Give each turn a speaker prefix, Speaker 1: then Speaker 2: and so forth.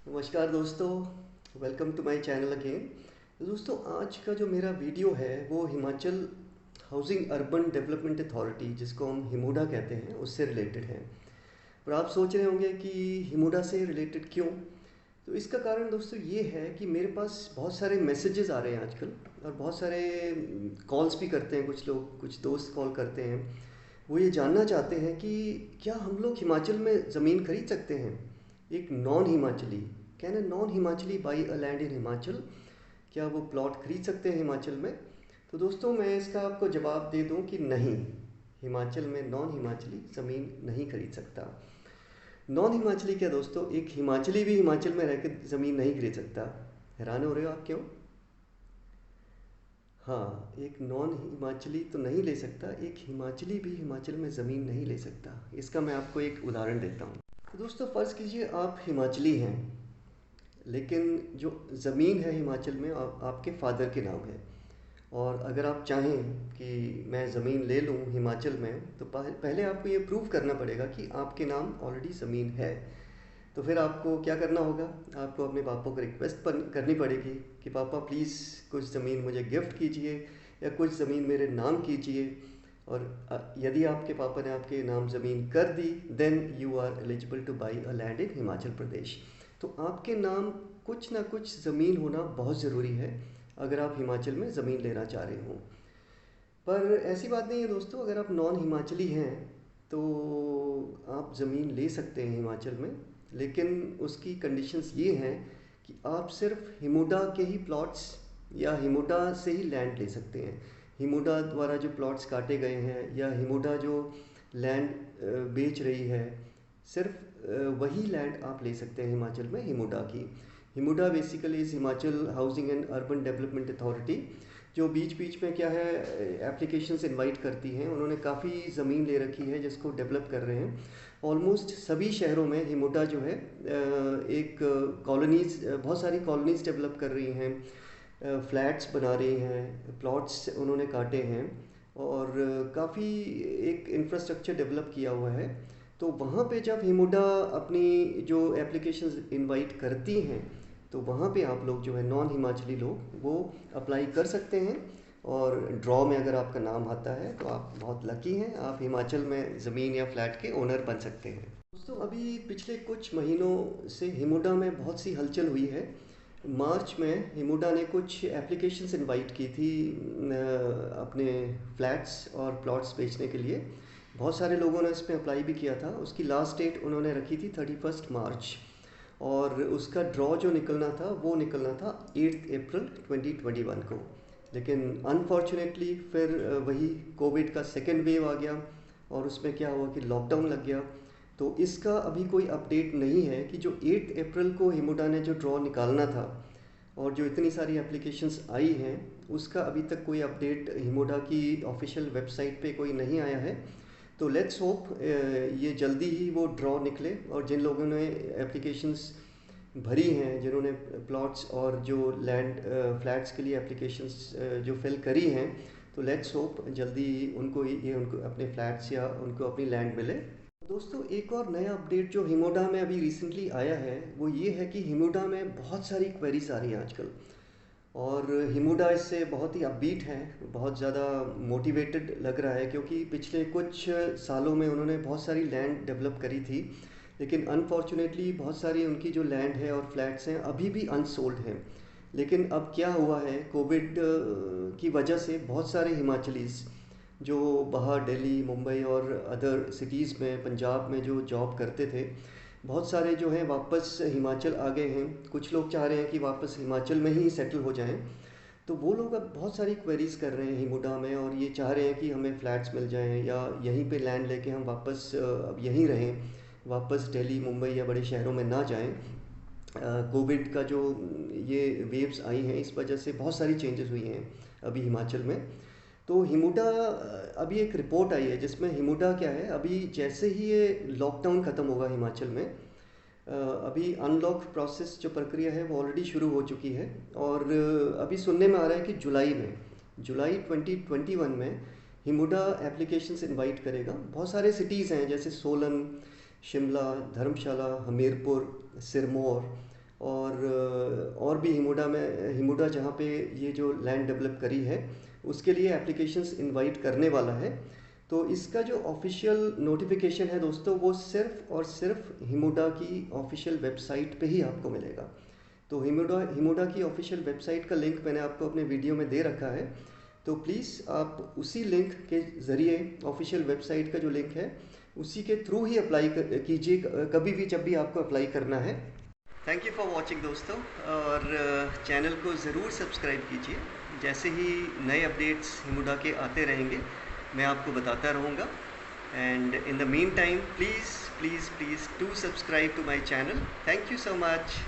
Speaker 1: नमस्कार दोस्तों, welcome to my channel again. दोस्तों, आज का जो मेरा वीडियो है वो Himachal housing urban development authority, जिसको हम हिमूडा कहते हैं, उससे रिलेटेड है। और आप सोच रहे होंगे कि हिमूडा से रिलेटेड क्यों। तो इसका कारण दोस्तों ये है कि मेरे पास बहुत सारे मैसेजेस आ रहे हैं आजकल, और बहुत सारे कॉल्स भी करते हैं कुछ लोग, कुछ दोस्त कॉल करते हैं। वो ये जानना चाहते हैं कि क्या हम लोग हिमाचल में ज़मीन खरीद सकते हैं। एक non Himachali, can a non Himachali by a land in Himachal, क्या वो प्लॉट खरीद सकते हैं हिमाचल में। तो दोस्तों, मैं इसका आपको जवाब दे दूं कि नहीं, हिमाचल में नॉन हिमाचली ज़मीन नहीं खरीद सकता। नॉन हिमाचली क्या दोस्तों, एक हिमाचली भी हिमाचल में रहकर ज़मीन नहीं खरीद सकता। हैरान हो रहे हो आप, क्यों? हाँ, एक नॉन हिमाचली तो नहीं ले सकता, एक हिमाचली भी हिमाचल में ज़मीन नहीं ले सकता। इसका मैं आपको एक उदाहरण देता हूँ। तो दोस्तों, फ़र्ज़ कीजिए आप हिमाचली हैं, लेकिन जो ज़मीन है हिमाचल में आपके फादर के नाम है। और अगर आप चाहें कि मैं ज़मीन ले लूँ हिमाचल में, तो पहले आपको ये प्रूव करना पड़ेगा कि आपके नाम ऑलरेडी ज़मीन है। तो फिर आपको क्या करना होगा, आपको अपने पापा को रिक्वेस्ट करनी पड़ेगी कि पापा प्लीज़ कुछ ज़मीन मुझे गिफ्ट कीजिए, या कुछ ज़मीन मेरे नाम कीजिए। और यदि आपके पापा ने आपके नाम ज़मीन कर दी, then you are eligible to buy a land in Himachal Pradesh. तो आपके नाम कुछ ना कुछ ज़मीन होना बहुत ज़रूरी है अगर आप हिमाचल में ज़मीन लेना चाह रहे हों। पर ऐसी बात नहीं है दोस्तों, अगर आप नॉन हिमाचली हैं तो आप ज़मीन ले सकते हैं हिमाचल में, लेकिन उसकी कंडीशंस ये हैं कि आप सिर्फ हिमुडा के ही प्लॉट्स या हिमुडा से ही लैंड ले सकते हैं। हिमुडा द्वारा जो प्लॉट्स काटे गए हैं या हिमुडा जो लैंड बेच रही है, सिर्फ वही लैंड आप ले सकते हैं हिमाचल में हिमुडा की। HIMUDA basically is Himachal housing and urban development authority, जो बीच बीच में क्या है एप्लीकेशंस इनवाइट करती हैं। उन्होंने काफ़ी ज़मीन ले रखी है जिसको डेवलप कर रहे हैं। ऑलमोस्ट सभी शहरों में हिमुडा जो है एक कॉलोनीज़, बहुत सारी कॉलोनीज़ डेवलप कर रही हैं, फ्लैट्स बना रही हैं, प्लॉट्स उन्होंने काटे हैं, और काफ़ी एक इंफ्रास्ट्रक्चर डेवलप किया हुआ है। तो वहाँ पे जब हिमुडा अपनी जो एप्लीकेशंस इनवाइट करती हैं, तो वहाँ पे आप लोग जो है नॉन हिमाचली लोग वो अप्लाई कर सकते हैं। और ड्रॉ में अगर आपका नाम आता है तो आप बहुत लकी हैं, आप हिमाचल में ज़मीन या फ्लैट के ओनर बन सकते हैं। दोस्तों, अभी पिछले कुछ महीनों से हिमुडा में बहुत सी हलचल हुई है। मार्च में हिमुडा ने कुछ एप्लीकेशंस इनवाइट की थी अपने फ्लैट्स और प्लॉट्स बेचने के लिए। बहुत सारे लोगों ने इसमें अप्लाई भी किया था। उसकी लास्ट डेट उन्होंने रखी थी 31 मार्च, और उसका ड्रॉ जो निकलना था वो निकलना था 8 अप्रैल 2021 को। लेकिन अनफॉर्चुनेटली फिर वही कोविड का सेकेंड वेव आ गया, और उसमें क्या हुआ कि लॉकडाउन लग गया। तो इसका अभी कोई अपडेट नहीं है कि जो 8 अप्रैल को हिमुडा ने जो ड्रॉ निकालना था और जो इतनी सारी एप्लीकेशंस आई हैं, उसका अभी तक कोई अपडेट हिमुडा की ऑफिशियल वेबसाइट पे कोई नहीं आया है। तो लेट्स होप ये जल्दी ही वो ड्रॉ निकले, और जिन लोगों ने एप्लीकेशंस भरी हैं, जिन्होंने प्लॉट्स और जो लैंड फ्लैट्स के लिए एप्लीकेशंस जो फिल करी हैं, तो लेट्स होप जल्दी ये उनको अपने फ्लैट्स या उनको अपनी लैंड मिले। दोस्तों, एक और नया अपडेट जो हिमोडा में अभी रिसेंटली आया है वो ये है कि हिमोडा में बहुत सारी क्वेरीज आ रही हैं आजकल, और हिमुडा इससे बहुत ही अपबीट है, बहुत ज़्यादा मोटिवेटेड लग रहा है, क्योंकि पिछले कुछ सालों में उन्होंने बहुत सारी लैंड डेवलप करी थी। लेकिन अनफॉर्चुनेटली बहुत सारी उनकी जो लैंड है और फ्लैट्स हैं अभी भी अनसोल्ड हैं। लेकिन अब क्या हुआ है, कोविड की वजह से बहुत सारे हिमाचलीज जो बाहर दिल्ली, मुंबई और अदर सिटीज़ में, पंजाब में जो जॉब करते थे, बहुत सारे जो हैं वापस हिमाचल आ गए हैं। कुछ लोग चाह रहे हैं कि वापस हिमाचल में ही सेटल हो जाएं। तो वो लोग अब बहुत सारी क्वेरीज कर रहे हैं हिमुडा में, और ये चाह रहे हैं कि हमें फ्लैट्स मिल जाएं या यहीं पे लैंड लेके हम वापस अब यहीं रहें, वापस दिल्ली, मुंबई या बड़े शहरों में ना जाएं। कोविड का जो ये वेव्स आई हैं, इस वजह से बहुत सारी चेंजेस हुई हैं अभी हिमाचल में। तो हिमुडा, अभी एक रिपोर्ट आई है जिसमें हिमुडा क्या है, अभी जैसे ही ये लॉकडाउन ख़त्म होगा हिमाचल में, अभी अनलॉक प्रोसेस जो प्रक्रिया है वो ऑलरेडी शुरू हो चुकी है। और अभी सुनने में आ रहा है कि जुलाई 2021 में हिमुडा एप्लीकेशंस इनवाइट करेगा। बहुत सारे सिटीज़ हैं जैसे सोलन, शिमला, धर्मशाला, हमीरपुर, सिरमौर, और भी हिमुडा जहाँ पे ये जो लैंड डेवलप करी है उसके लिए एप्लीकेशंस इनवाइट करने वाला है। तो इसका जो ऑफिशियल नोटिफिकेशन है दोस्तों, वो सिर्फ और सिर्फ हिमुडा की ऑफिशियल वेबसाइट पे ही आपको मिलेगा। तो हिमुडा की ऑफिशियल वेबसाइट का लिंक मैंने आपको अपने वीडियो में दे रखा है। तो प्लीज़ आप उसी लिंक के ज़रिए, ऑफिशियल वेबसाइट का जो लिंक है उसी के थ्रू ही अप्लाई कीजिए कभी भी जब भी आपको अप्लाई करना है। थैंक यू फॉर वॉचिंग दोस्तों, और चैनल को ज़रूर सब्सक्राइब कीजिए। जैसे ही नए अपडेट्स हिमुडा के आते रहेंगे मैं आपको बताता रहूँगा। And in the mean time please please please do subscribe to my channel. Thank you so much.